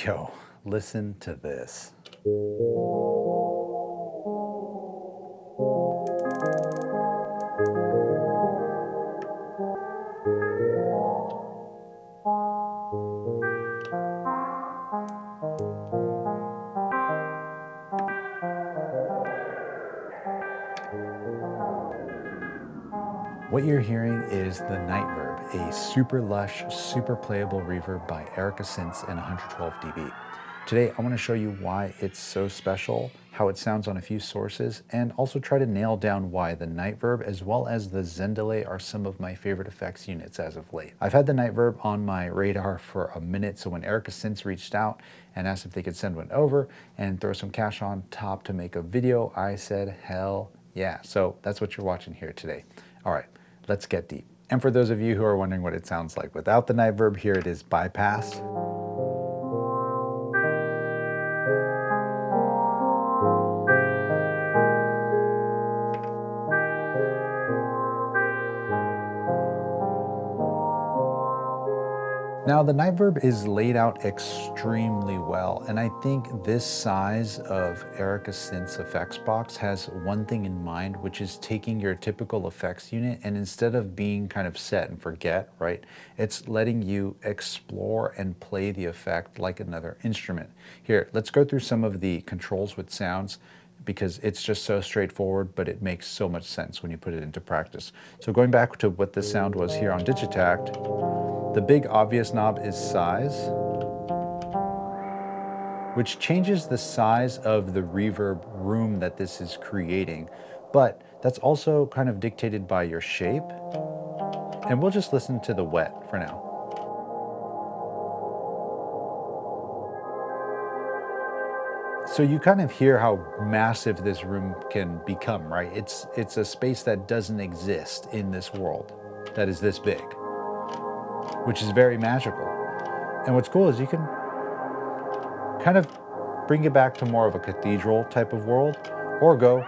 Yo, listen to this. What you're hearing is the Nightverb, a super lush, super playable reverb by Erica Synths and 112 dB. Today, I want to show you why it's so special, how it sounds on a few sources, and also try to nail down why the Nightverb as well as the Zen Delay are some of my favorite effects units as of late. I've had the Nightverb on my radar for a minute, so when Erica Synths reached out and asked if they could send one over and throw some cash on top to make a video, I said, hell yeah. So that's what you're watching here today. All right, let's get deep. And for those of you who are wondering what it sounds like without the Nightverb, here it is bypass. Now the Nightverb is laid out extremely well, and I think this size of Erica Synths effects box has one thing in mind, which is taking your typical effects unit and instead of being kind of set and forget, right, it's letting you explore and play the effect like another instrument. Here, let's go through some of the controls with sounds, because it's just so straightforward, but it makes so much sense when you put it into practice. So going back to what the sound was here on Digitact, the big obvious knob is size, which changes the size of the reverb room that this is creating, but that's also kind of dictated by your shape. And we'll just listen to the wet for now. So you kind of hear how massive this room can become, right? It's a space that doesn't exist in this world that is this big, which is very magical. And what's cool is you can kind of bring it back to more of a cathedral type of world, or go.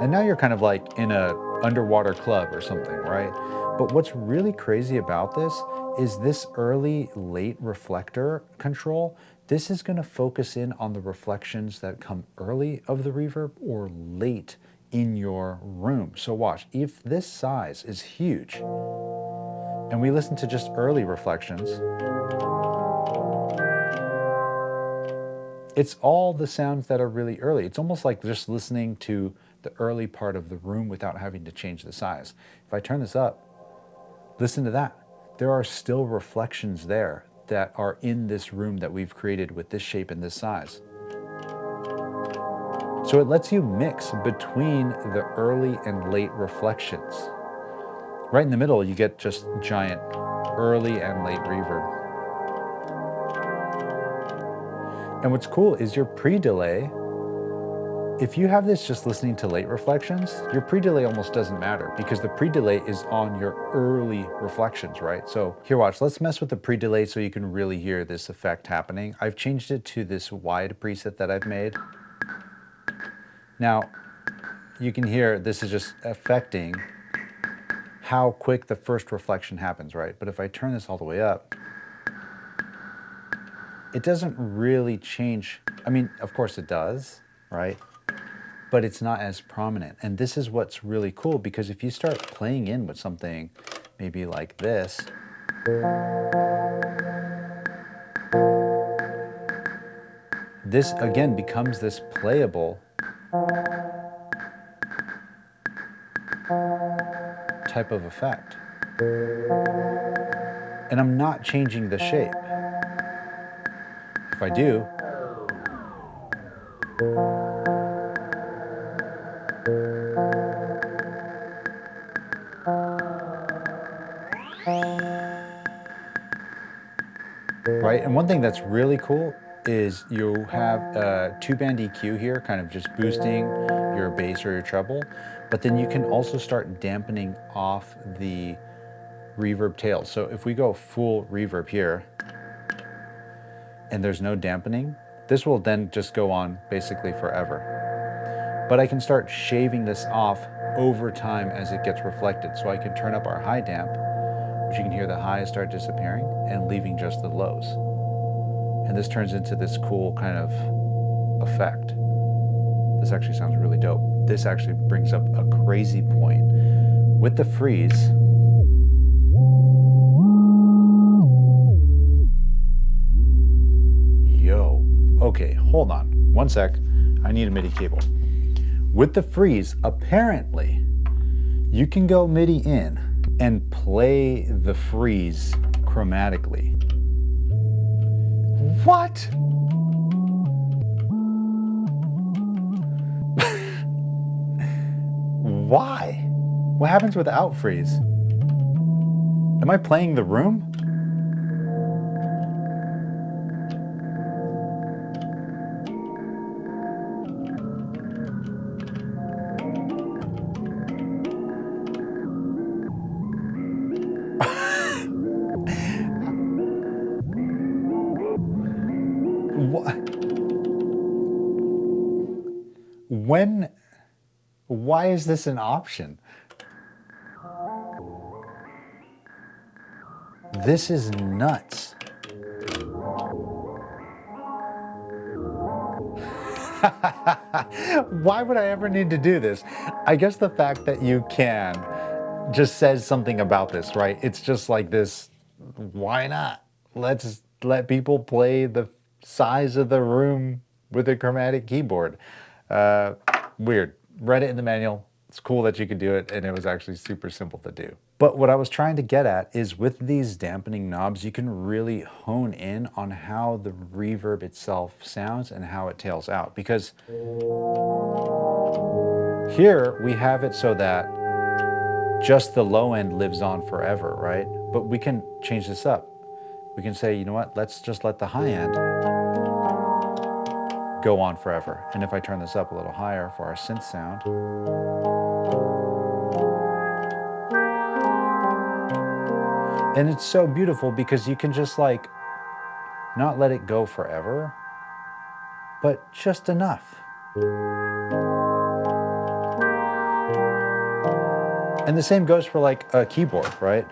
And now you're kind of like in a underwater club or something, right? But what's really crazy about this is this early late reflector control. This is going to focus in on the reflections that come early of the reverb or late in your room. So watch, if this size is huge and we listen to just early reflections, it's all the sounds that are really early. It's almost like just listening to the early part of the room without having to change the size. If I turn this up, listen to that. There are still reflections there that are in this room that we've created with this shape and this size. So it lets you mix between the early and late reflections. Right in the middle, you get just giant early and late reverb. And what's cool is your pre-delay. If you have this just listening to late reflections, your pre-delay almost doesn't matter because the pre-delay is on your early reflections, right? So here, watch, let's mess with the pre-delay so you can really hear this effect happening. I've changed it to this wide preset that I've made. Now, you can hear this is just affecting how quick the first reflection happens, right? But if I turn this all the way up, it doesn't really change. I mean, of course it does, right? But it's not as prominent. And this is what's really cool, because if you start playing in with something maybe like this, this again becomes this playable type of effect. And I'm not changing the shape. If I do, right? And one thing that's really cool is you have a 2-band EQ here, kind of just boosting your bass or your treble, but then you can also start dampening off the reverb tail. So if we go full reverb here, and there's no dampening, this will then just go on basically forever. But I can start shaving this off over time as it gets reflected. So I can turn up our high damp But you can hear the highs start disappearing and leaving just the lows. And this turns into this cool kind of effect. This actually sounds really dope. This actually brings up a crazy point. With the freeze, yo, okay, hold on, one sec. I need a MIDI cable. With the freeze, apparently, you can go MIDI in and play the freeze chromatically. What? Why? What happens without freeze? Am I playing the room? When? Why is this an option? This is nuts. Why would I ever need to do this? I guess the fact that you can just says something about this, right? It's just like this, why not? Let's let people play the size of the room with a chromatic keyboard. Weird. Read it in the manual. It's cool that you could do it, and it was actually super simple to do. But what I was trying to get at is with these dampening knobs, you can really hone in on how the reverb itself sounds and how it tails out. Because here we have it so that just the low end lives on forever, right? But we can change this up. We can say, you know what, let's just let the high end go on forever. And if I turn this up a little higher for our synth sound, and it's so beautiful because you can just like not let it go forever, but just enough. And the same goes for like a keyboard, right?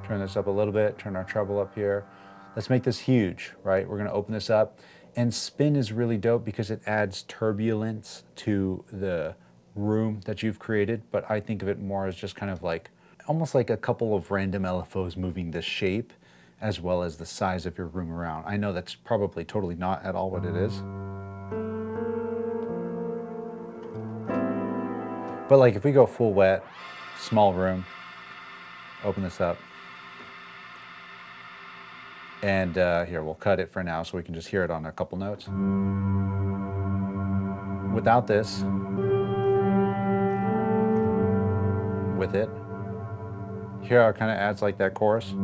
Turn this up a little bit, turn our treble up here. Let's make this huge, right? We're gonna open this up. And spin is really dope because it adds turbulence to the room that you've created, but I think of it more as just kind of like, almost like a couple of random LFOs moving the shape as well as the size of your room around. I know that's probably totally not at all what it is. But like if we go full wet, small room, open this up. And here, we'll cut it for now so we can just hear it on a couple notes. Without this, with it, here how it kind of adds like that chorus.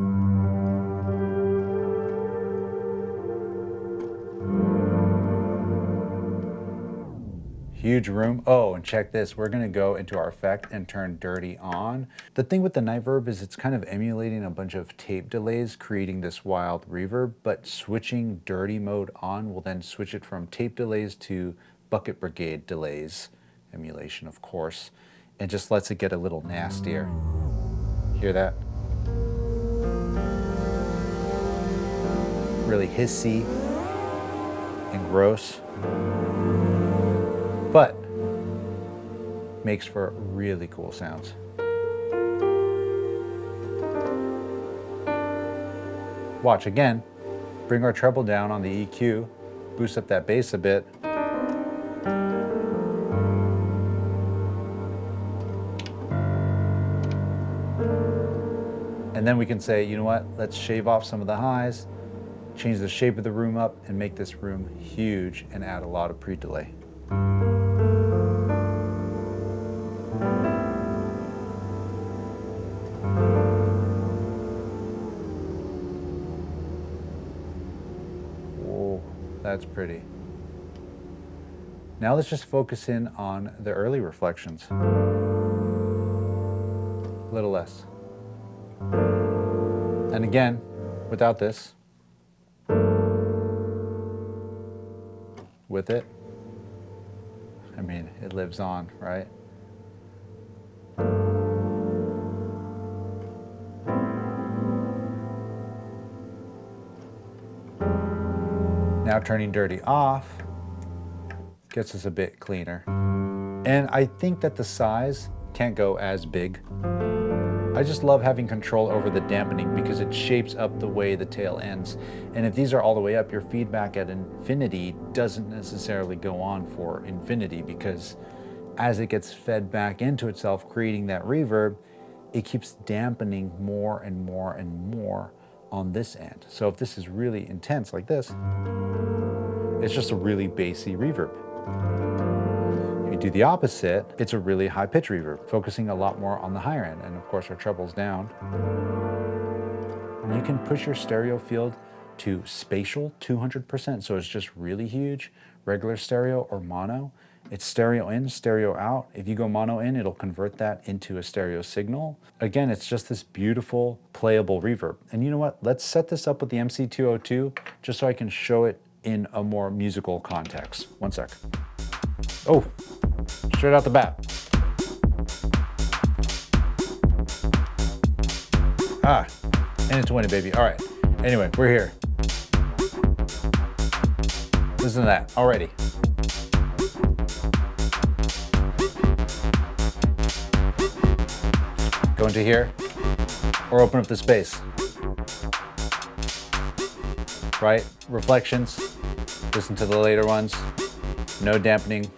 Huge room. Oh, and check this. We're gonna go into our effect and turn dirty on. The thing with the Nightverb is it's kind of emulating a bunch of tape delays, creating this wild reverb, but switching dirty mode on will then switch it from tape delays to bucket brigade delays, emulation of course, and just lets it get a little nastier. Hear that? Really hissy and gross, but makes for really cool sounds. Watch again, bring our treble down on the EQ, boost up that bass a bit. And then we can say, you know what, let's shave off some of the highs, change the shape of the room up, and make this room huge and add a lot of pre-delay. Whoa, that's pretty. Now let's just focus in on the early reflections. A little less. And again, without this, with it, I mean, it lives on, right? Now turning dirty off gets us a bit cleaner. And I think that the size can't go as big. I just love having control over the dampening because it shapes up the way the tail ends. And if these are all the way up, your feedback at infinity doesn't necessarily go on for infinity, because as it gets fed back into itself, creating that reverb, it keeps dampening more and more and more on this end. So if this is really intense like this, it's just a really bassy reverb. If you do the opposite, it's a really high pitch reverb, focusing a lot more on the higher end. And of course our treble's down. And you can push your stereo field to spatial 200%. So it's just really huge, regular stereo or mono. It's stereo in, stereo out. If you go mono in, it'll convert that into a stereo signal. Again, it's just this beautiful playable reverb. And you know what? Let's set this up with the MC202 just so I can show it in a more musical context. One sec. Oh, straight out the bat. Ah, and it's winning, baby. All right. Anyway, we're here. Listen to that already. Go into here or open up the space. Right? Reflections. Listen to the later ones. No dampening.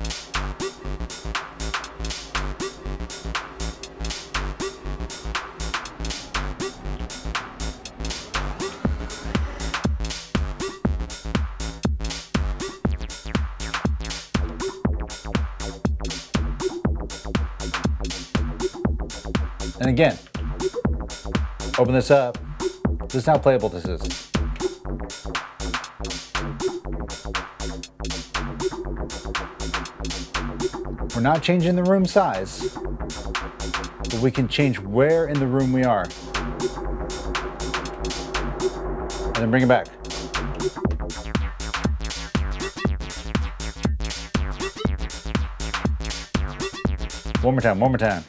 And again, open this up. This is how playable this is. We're not changing the room size, but we can change where in the room we are. And then bring it back. One more time, one more time.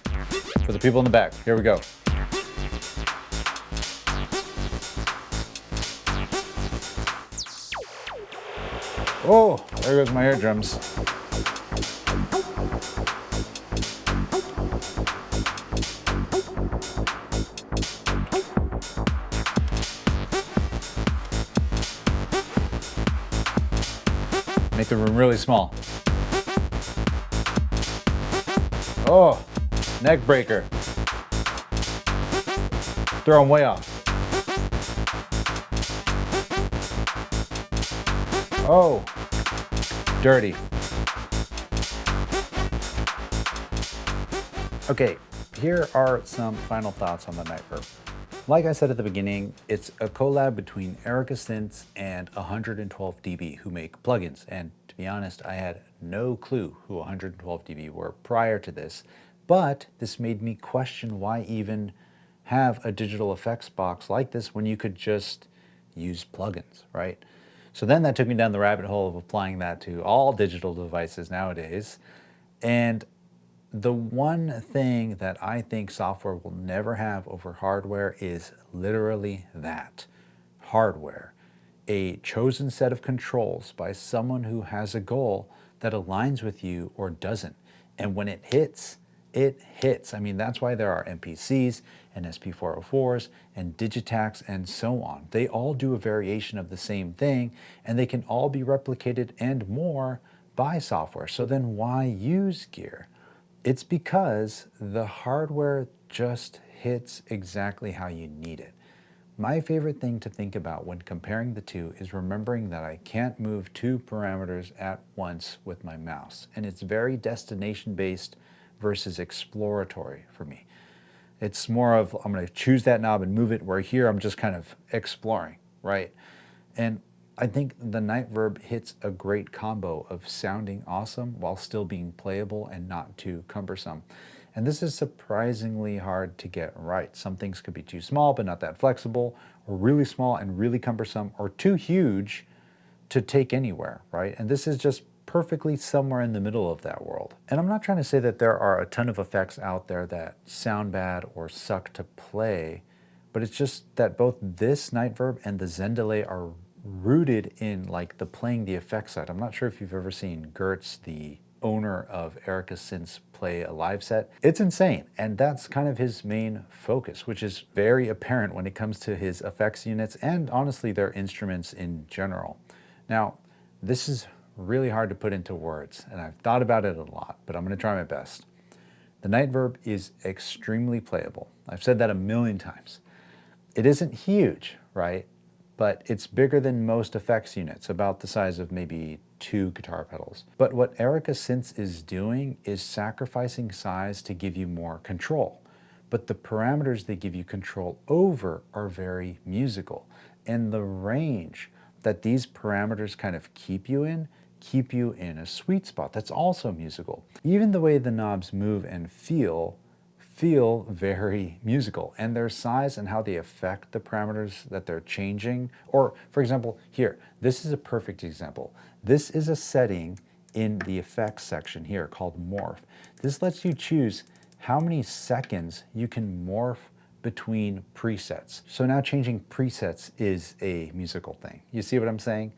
For the people in the back, here we go. Oh, there goes my eardrums. Make the room really small. Oh, neck breaker. Throw them way off. Oh, dirty. Okay, here are some final thoughts on the Nightverb. Like I said at the beginning, it's a collab between Erica Synths and 112 dB, who make plugins. And to be honest, I had no clue who 112 dB were prior to this, but this made me question why even have a digital effects box like this when you could just use plugins, right? So then that took me down the rabbit hole of applying that to all digital devices nowadays. And the one thing that I think software will never have over hardware is literally that, hardware. A chosen set of controls by someone who has a goal that aligns with you or doesn't. And when it hits, it hits. I mean, that's why there are MPCs and SP404s and Digitacs and so on. They all do a variation of the same thing, and they can all be replicated and more by software. So then why use gear? It's because the hardware just hits exactly how you need it. My favorite thing to think about when comparing the two is remembering that I can't move two parameters at once with my mouse. And it's very destination-based versus exploratory for me. It's more of, I'm going to choose that knob and move it, where here I'm just kind of exploring, right? And I think the Nightverb hits a great combo of sounding awesome while still being playable and not too cumbersome. And this is surprisingly hard to get right. Some things could be too small but not that flexible, or really small and really cumbersome, or too huge to take anywhere, right? And this is just perfectly somewhere in the middle of that world. And I'm not trying to say that there are a ton of effects out there that sound bad or suck to play, but it's just that both this Nightverb and the Zen Delay are rooted in like the playing the effects side. I'm not sure if you've ever seen Gertz, the owner of Erica Synths, play a live set. It's insane, and that's kind of his main focus, which is very apparent when it comes to his effects units and honestly their instruments in general. Now, this is really hard to put into words, and I've thought about it a lot, but I'm going to try my best. The Nightverb is extremely playable. I've said that a million times. It isn't huge, right? But it's bigger than most effects units, about the size of maybe 2 guitar pedals. But what Erica Synths is doing is sacrificing size to give you more control. But the parameters they give you control over are very musical. And the range that these parameters kind of keep you in a sweet spot that's also musical. Even the way the knobs move and feel very musical, and their size and how they affect the parameters that they're changing. Or for example, here, this is a perfect example. This is a setting in the effects section here called morph. This lets you choose how many seconds you can morph between presets. So now changing presets is a musical thing. You see what I'm saying?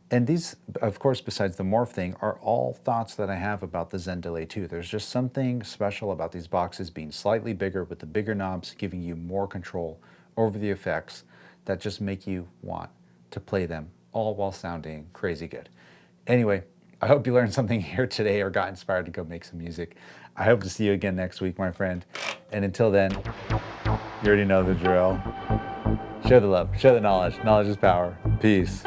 And these, of course, besides the morph thing, are all thoughts that I have about the Zen Delay too. There's just something special about these boxes being slightly bigger with the bigger knobs giving you more control over the effects that just make you want to play them, all while sounding crazy good. Anyway, I hope you learned something here today or got inspired to go make some music. I hope to see you again next week, my friend. And until then, you already know the drill. Share the love, share the knowledge. Knowledge is power. Peace.